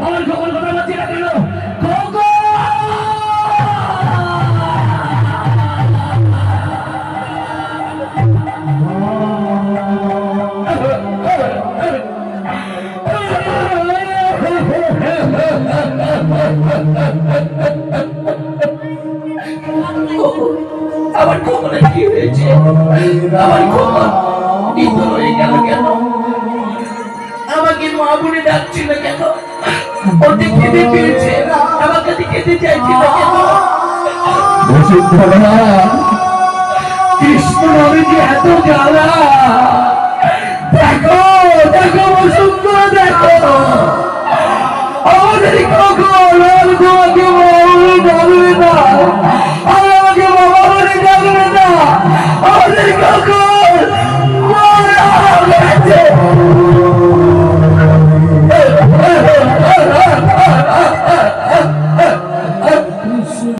আমার খবর কথা বলছি না কেন? আমার খবরে কি হয়েছে? আমার খবর ভিতর হয়ে গেল কেন? আমাকে মা বলে ডাকছিল কেন? ওতে কেঁদে পেয়েছে, আমার কাছে কেঁদে চাইছিল কেন? বসুন্ধরা, কৃষ্ণ নামে যে এত জ্বালা! দেখো দেখো বসুন্ধরা, দেখো আমাদের কখন আর তোমাকে বাবা ডাকবে না, আর আমাকে বাবা বলে ডাকবে না, আমাদের কখন